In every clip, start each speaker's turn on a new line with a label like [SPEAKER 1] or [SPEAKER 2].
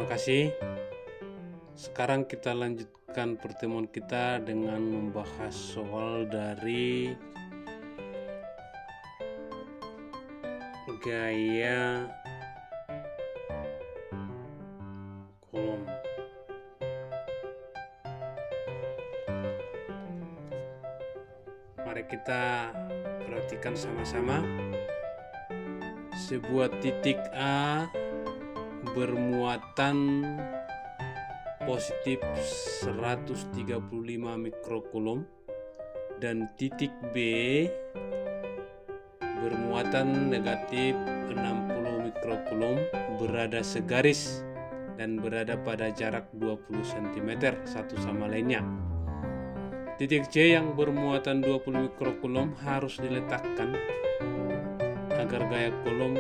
[SPEAKER 1] Terima kasih. Sekarang kita lanjutkan pertemuan kita dengan membahas soal dari gaya kolom. Mari kita perhatikan sama-sama. Sebuah titik A bermuatan positif 135 mikrokulom dan titik B bermuatan negatif 60 mikrokulom berada segaris dan berada pada jarak 20 cm satu sama lainnya. Titik C yang bermuatan 20 mikrokulom harus diletakkan agar gaya kolom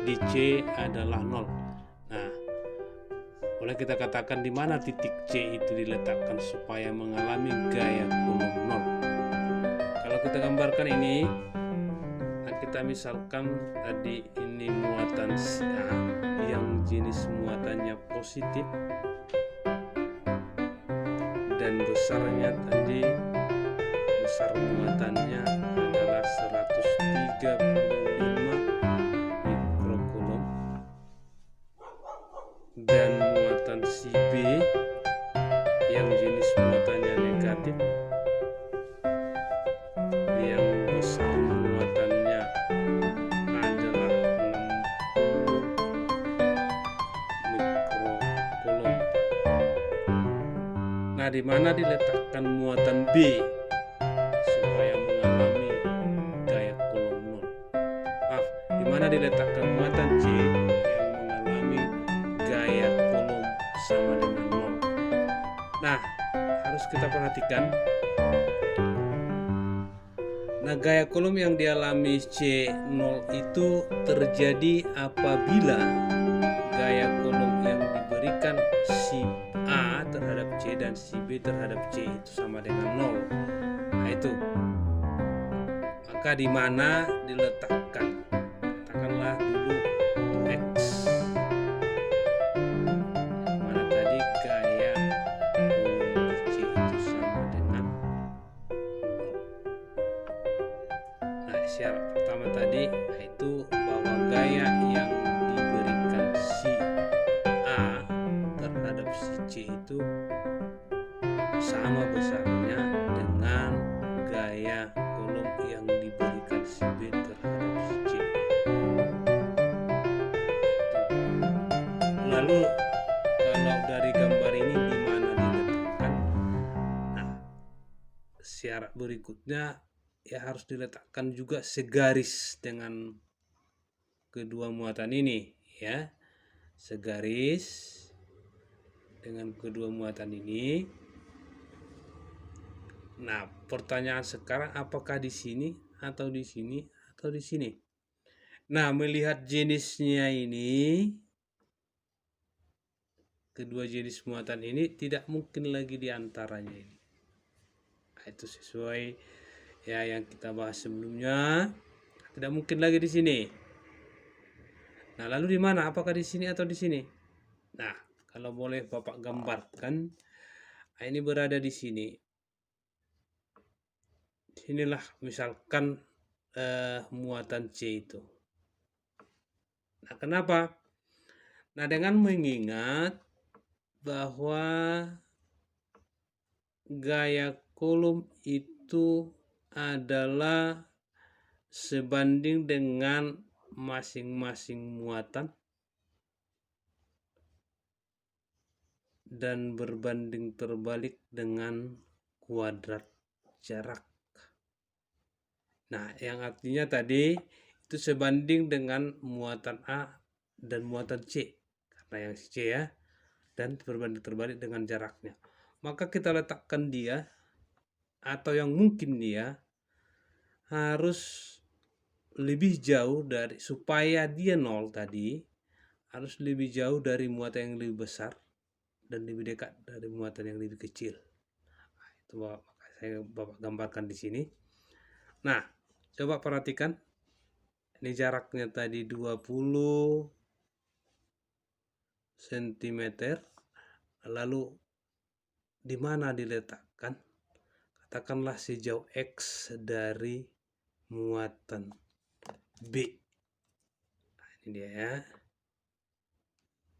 [SPEAKER 1] di C adalah 0. Nah, boleh kita katakan di mana titik C itu diletakkan supaya mengalami gaya kolom 0. Kalau kita gambarkan ini, nah kita misalkan tadi ini muatan A yang jenis muatannya positif dan besarnya tadi, besar muatannya adalah 135 dan muatan si B yang jenis muatannya negatif yang besar muatannya adalah 60 mikrokulom. Nah, di mana diletakkan muatan B supaya mengalami gaya kolom 0? Maaf, di mana diletakkan muatan C sama dengan 0. Nah, harus kita perhatikan. Nah, gaya kolom yang dialami C0 itu terjadi apabila gaya kolom yang diberikan si A terhadap C dan si B terhadap C itu sama dengan 0. Nah, itu. Maka di mana diletakkan? Katakanlah dulu X. Syarat pertama tadi yaitu bahwa gaya yang diberikan si A terhadap si C itu sama besarnya dengan gaya kolom yang diberikan si B terhadap si C. Lalu kalau dari gambar ini di mana diletakkan? Nah, syarat berikutnya ya harus diletakkan juga segaris dengan kedua muatan ini, ya, segaris dengan kedua muatan ini. Nah, pertanyaan sekarang apakah di sini atau di sini atau di sini? Nah, melihat jenisnya ini, kedua jenis muatan ini tidak mungkin lagi di antaranya ini. Nah, itu sesuai ya yang kita bahas sebelumnya, tidak mungkin lagi di sini. Nah, lalu di mana? Apakah di sini atau di sini? Nah, kalau boleh Bapak gambarkan, ini berada di sini. Inilah misalkan muatan C itu. Nah, kenapa? Nah, dengan mengingat bahwa gaya kolom itu adalah sebanding dengan masing-masing muatan dan berbanding terbalik dengan kuadrat jarak. Nah, yang artinya tadi itu sebanding dengan muatan A dan muatan C, karena yang C ya, dan berbanding terbalik dengan jaraknya. Maka kita letakkan dia, atau yang mungkin dia harus lebih jauh dari, supaya dia 0 tadi, harus lebih jauh dari muatan yang lebih besar dan lebih dekat dari muatan yang lebih kecil. Nah, itu saya Bapak gambarkan di sini. Nah, coba perhatikan Ini jaraknya tadi 20 cm. Lalu di mana diletakkan? Katakanlah sejauh X dari muatan B. Nah, ini dia ya.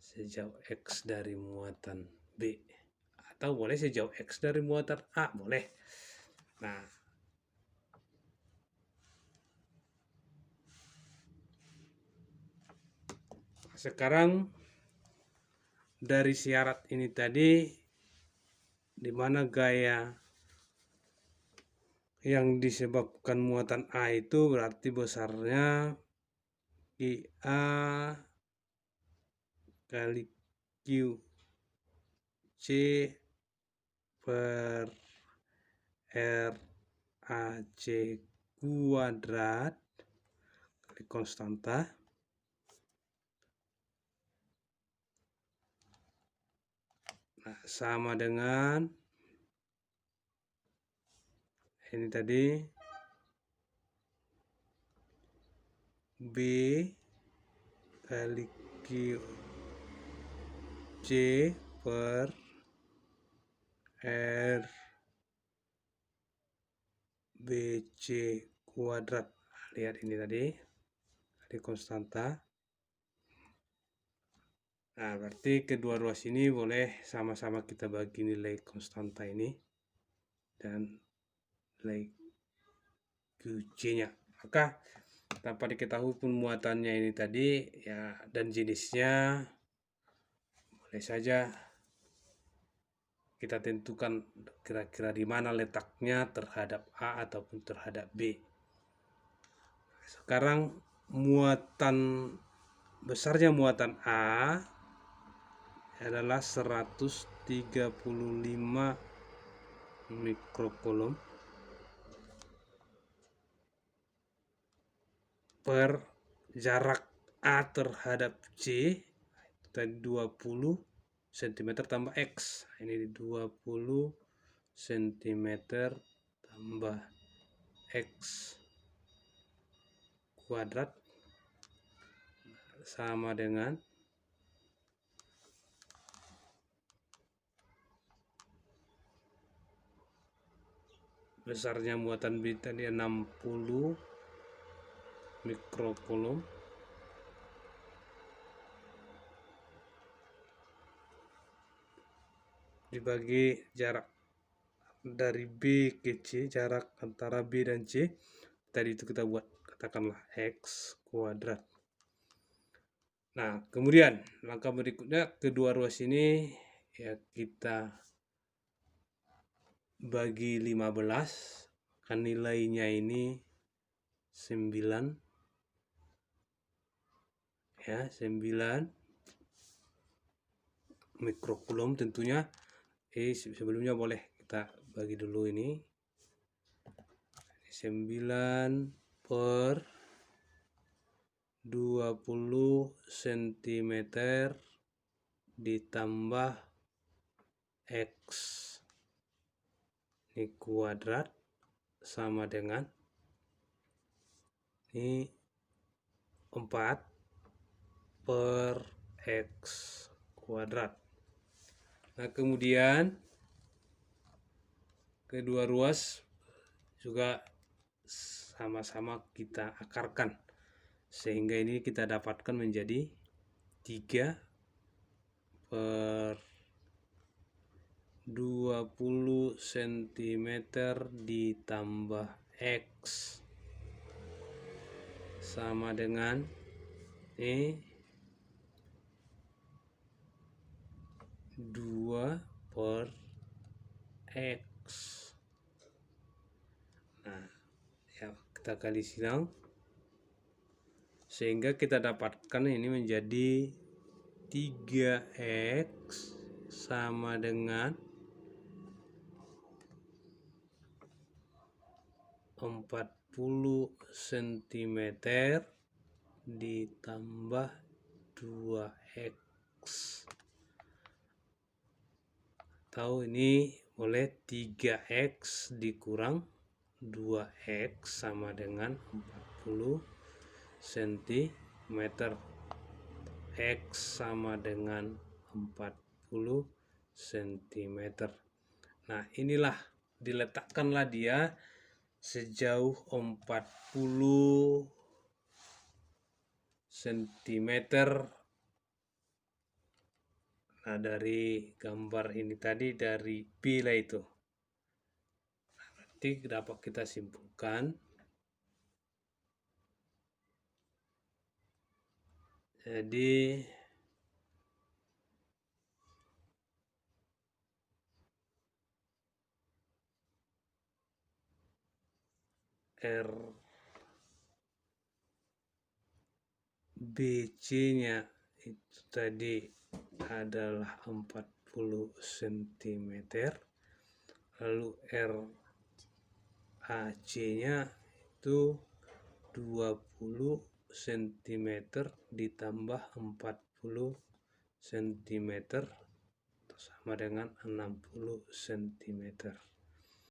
[SPEAKER 1] Sejauh X dari muatan B. Atau boleh sejauh X dari muatan A, boleh. Nah, sekarang dari syarat ini tadi, di mana gaya yang disebabkan muatan A itu berarti besarnya IA kali QC per RAC kuadrat kali konstanta sama dengan ini tadi B kali QC per RBC kuadrat. Lihat ini tadi kali konstanta. Nah, berarti kedua ruas ini boleh sama-sama kita bagi nilai konstanta ini dan nilai QC-nya. Maka tanpa diketahui pun muatannya ini tadi ya dan jenisnya, boleh saja kita tentukan kira-kira di mana letaknya terhadap A ataupun terhadap B. Sekarang besarnya muatan A adalah 135 mikrokulum per jarak A terhadap C tadi 20 cm tambah X. Ini 20 cm tambah X kuadrat sama dengan besarnya muatan B tadi 60 mikrokulum dibagi jarak dari B ke C, jarak antara B dan C tadi itu kita buat katakanlah X kuadrat. Nah, kemudian langkah berikutnya kedua ruas ini ya kita bagi 15, kan nilainya ini 9 ya, 9 mikrokulum tentunya. Sebelumnya boleh kita bagi dulu ini 9 per 20 cm ditambah X ini kuadrat sama dengan ini 4 per X kuadrat. Nah, kemudian kedua ruas juga sama-sama kita akarkan sehingga ini kita dapatkan menjadi 3 per 20 cm ditambah X sama dengan ini 2 per X. Nah, ya kita kali silang sehingga kita dapatkan ini menjadi 3X sama dengan 40 cm ditambah 2X. Atau ini boleh 3X dikurang 2X sama dengan 40 cm. X sama dengan 40 cm. Nah, inilah diletakkanlah dia sejauh 40 cm. Nah, dari gambar ini tadi dari B lah itu. Nah, nanti dapat kita simpulkan. Jadi RBC-nya itu tadi adalah 40 cm, lalu RAC-nya itu 20 cm ditambah 40 cm sama dengan 60 cm.